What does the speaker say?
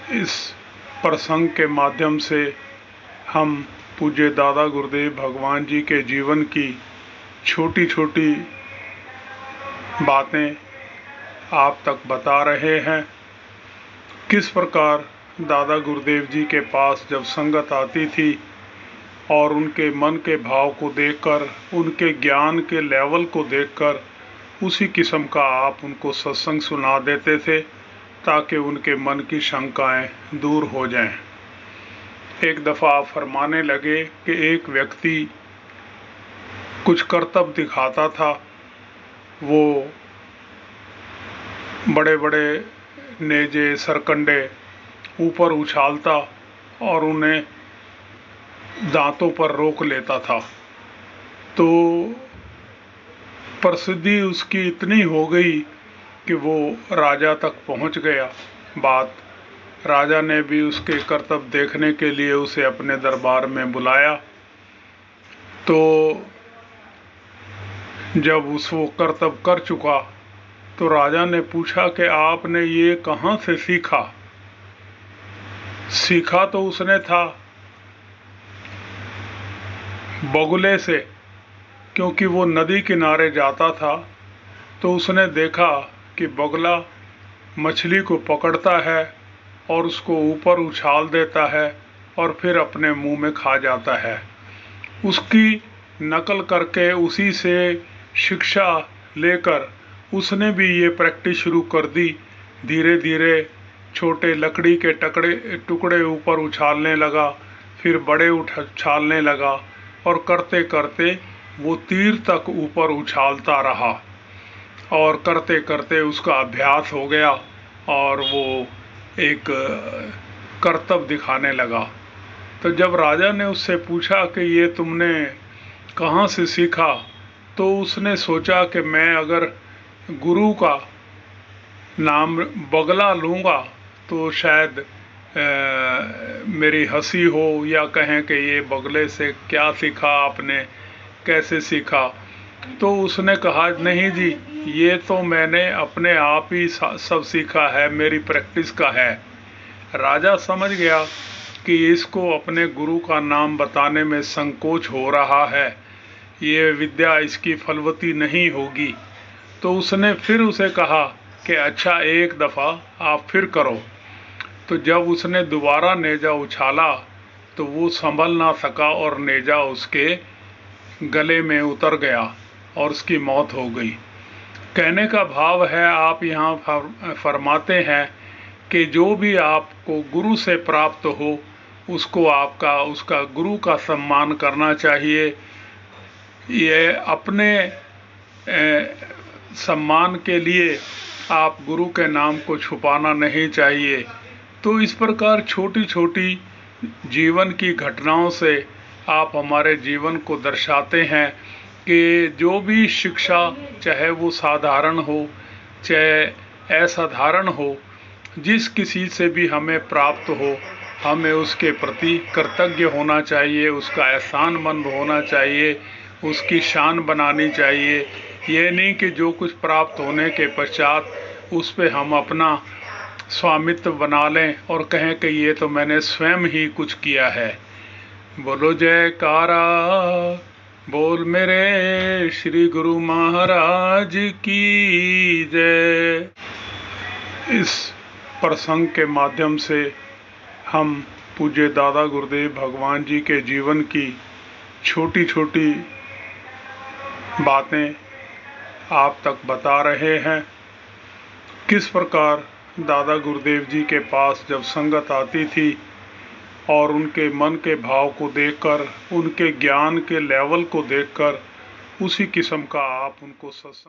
इस प्रसंग के माध्यम से हम पूज्य दादा गुरुदेव भगवान जी के जीवन की छोटी छोटी बातें आप तक बता रहे हैं। किस प्रकार दादा गुरुदेव जी के पास जब संगत आती थी और उनके मन के भाव को देखकर, उनके ज्ञान के लेवल को देखकर उसी किस्म का आप उनको सत्संग सुना देते थे ताकि उनके मन की शंकाएं दूर हो जाएं। एक दफ़ा आप फरमाने लगे कि एक व्यक्ति कुछ करतब दिखाता था, वो बड़े बड़े नेजे सरकंडे ऊपर उछालता और उन्हें दांतों पर रोक लेता था। तो प्रसिद्धि उसकी इतनी हो गई कि वो राजा तक पहुंच गया। बात राजा ने भी उसके करतब देखने के लिए उसे अपने दरबार में बुलाया। तो जब वो करतब कर चुका तो राजा ने पूछा कि आपने ये कहाँ से सीखा? सीखा तो उसने था बगुले से, क्योंकि वो नदी किनारे जाता था तो उसने देखा कि बगुला मछली को पकड़ता है और उसको ऊपर उछाल देता है और फिर अपने मुंह में खा जाता है। उसकी नकल करके उसी से शिक्षा लेकर उसने भी ये प्रैक्टिस शुरू कर दी। धीरे धीरे छोटे लकड़ी के टुकड़े ऊपर उछालने लगा, फिर बड़े उछालने लगा और करते करते वो तीर तक ऊपर उछालता रहा और करते करते उसका अभ्यास हो गया और वो एक करतब दिखाने लगा। तो जब राजा ने उससे पूछा कि ये तुमने कहाँ से सीखा, तो उसने सोचा कि मैं अगर गुरु का नाम बगला लूँगा तो शायद मेरी हंसी हो या कहें कि ये बगले से क्या सीखा आपने, कैसे सीखा। तो उसने कहा नहीं जी, ये तो मैंने अपने आप ही सब सीखा है, मेरी प्रैक्टिस का है। राजा समझ गया कि इसको अपने गुरु का नाम बताने में संकोच हो रहा है, ये विद्या इसकी फलवती नहीं होगी। तो उसने फिर उसे कहा कि अच्छा एक दफ़ा आप फिर करो। तो जब उसने दोबारा नेजा उछाला तो वो संभल ना सका और नेजा उसके गले में उतर गया और उसकी मौत हो गई। कहने का भाव है, आप यहाँ फरमाते हैं कि जो भी आपको गुरु से प्राप्त हो उसको उसका गुरु का सम्मान करना चाहिए। ये अपने सम्मान के लिए आप गुरु के नाम को छुपाना नहीं चाहिए। तो इस प्रकार छोटी छोटी जीवन की घटनाओं से आप हमारे जीवन को दर्शाते हैं कि जो भी शिक्षा, चाहे वो साधारण हो चाहे असाधारण हो, जिस किसी से भी हमें प्राप्त हो, हमें उसके प्रति कृतज्ञ होना चाहिए, उसका एहसानमंद होना चाहिए, उसकी शान बनानी चाहिए। ये नहीं कि जो कुछ प्राप्त होने के पश्चात उस पे हम अपना स्वामित्व बना लें और कहें कि ये तो मैंने स्वयं ही कुछ किया है। बोलो जयकारा, बोल मेरे श्री गुरु महाराज की जय। इस प्रसंग के माध्यम से हम पूज्य दादा गुरुदेव भगवान जी के जीवन की छोटी छोटी बातें आप तक बता रहे हैं। किस प्रकार दादा गुरुदेव जी के पास जब संगत आती थी और उनके मन के भाव को देखकर, उनके ज्ञान के लेवल को देखकर उसी किस्म का आप उनको सत्संग